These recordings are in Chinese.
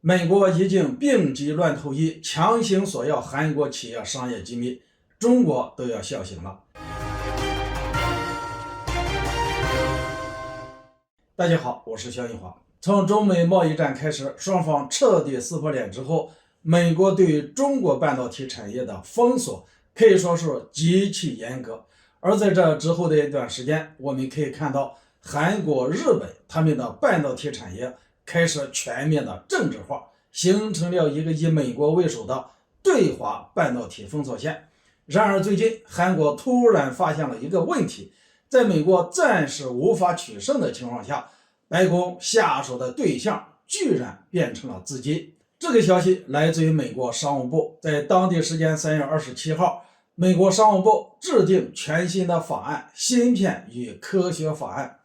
美国已经病急乱投医，强行索要韩国企业商业机密，中国都要笑醒了。大家好，我是肖玉华。从中美贸易战开始，双方彻底撕破脸之后，美国对于中国半导体产业的封锁可以说是极其严格。而在这之后的一段时间，我们可以看到韩国、日本他们的半导体产业开始全面的政治化，形成了一个以美国为首的对华半导体封锁线。然而最近韩国突然发现了一个问题，在美国暂时无法取胜的情况下，白宫下手的对象居然变成了自己。这个消息来自于美国商务部，在当地时间3月27号，美国商务部制定全新的法案《芯片与科学法案》。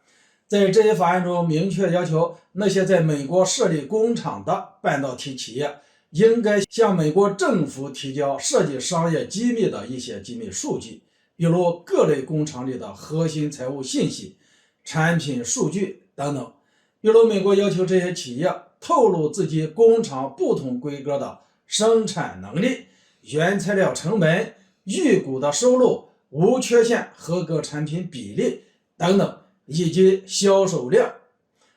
在这一法案中明确要求，那些在美国设立工厂的半导体企业应该向美国政府提交涉及商业机密的一些机密数据，比如各类工厂里的核心财务信息、产品数据等等。比如美国要求这些企业透露自己工厂不同规格的生产能力、原材料成本、预估的收入、无缺陷合格产品比例等等，以及销售量。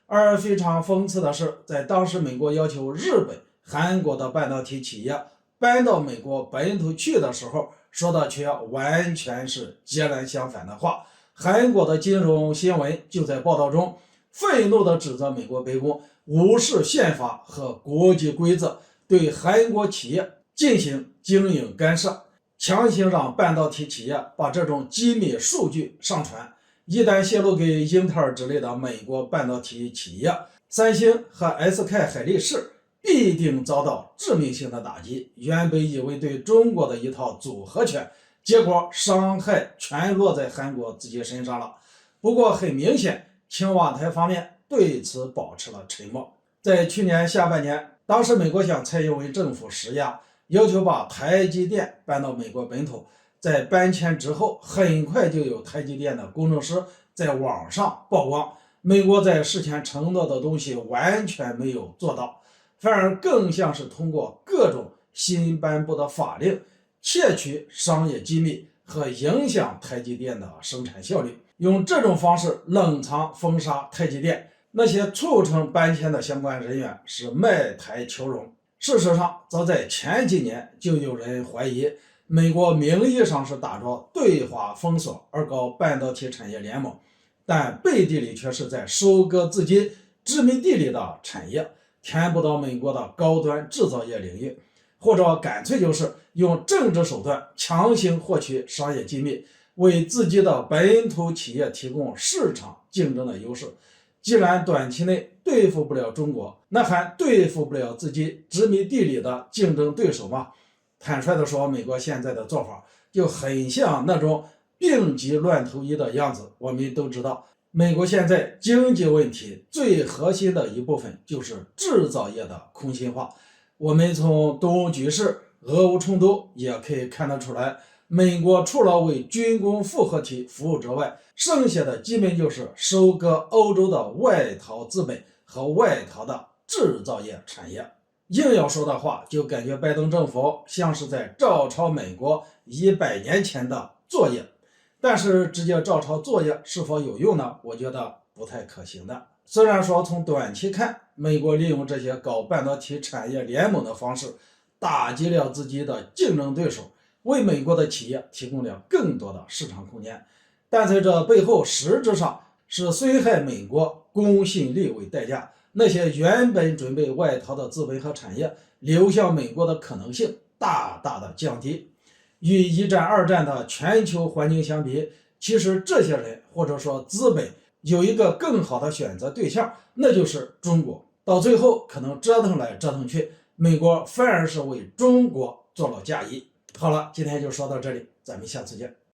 而非常讽刺的是，在当时美国要求日本、韩国的半导体企业搬到美国本土去的时候，说的却完全是截然相反的话。韩国的金融新闻就在报道中愤怒地指责美国白宫无视宪法和国际规则，对韩国企业进行经营干涉，强行让半导体企业把这种机密数据上传，一旦泄露给英特尔之类的美国半导体企业，三星和 SK 海力士必定遭到致命性的打击。原本以为对中国的一套组合拳，结果伤害全落在韩国自己身上了。不过很明显，青瓦台方面对此保持了沉默。在去年下半年，当时美国向蔡英文政府施压，要求把台积电搬到美国本土。在搬迁之后，很快就有台积电的工程师在网上曝光，美国在事前承诺的东西完全没有做到，反而更像是通过各种新颁布的法令窃取商业机密和影响台积电的生产效率，用这种方式冷藏封杀台积电。那些促成搬迁的相关人员是卖台求荣。事实上，早在前几年就有人怀疑，美国名义上是打着对华封锁而搞半导体产业联盟，但背地里却是在收割自己殖民地里的产业，填补到美国的高端制造业领域，或者干脆就是用政治手段强行获取商业机密，为自己的本土企业提供市场竞争的优势。既然短期内对付不了中国，那还对付不了自己殖民地里的竞争对手吗？坦率地说，美国现在的做法就很像那种病急乱投医的样子。我们都知道，美国现在经济问题最核心的一部分就是制造业的空心化。我们从东欧局势、俄乌冲突也可以看得出来，美国除了为军工复合体服务之外，剩下的基本就是收割欧洲的外逃资本和外逃的制造业产业。硬要说的话，就感觉拜登政府像是在照抄美国100年前的作业，但是直接照抄作业是否有用呢？我觉得不太可行的。虽然说从短期看，美国利用这些搞半导体产业联盟的方式打击了自己的竞争对手，为美国的企业提供了更多的市场空间，但在这背后实质上是损害美国公信力为代价。那些原本准备外逃的资本和产业流向美国的可能性大大的降低。与一战、二战的全球环境相比，其实这些人或者说资本有一个更好的选择对象，那就是中国。到最后可能折腾来折腾去，美国反而是为中国做了嫁衣。好了，今天就说到这里，咱们下次见。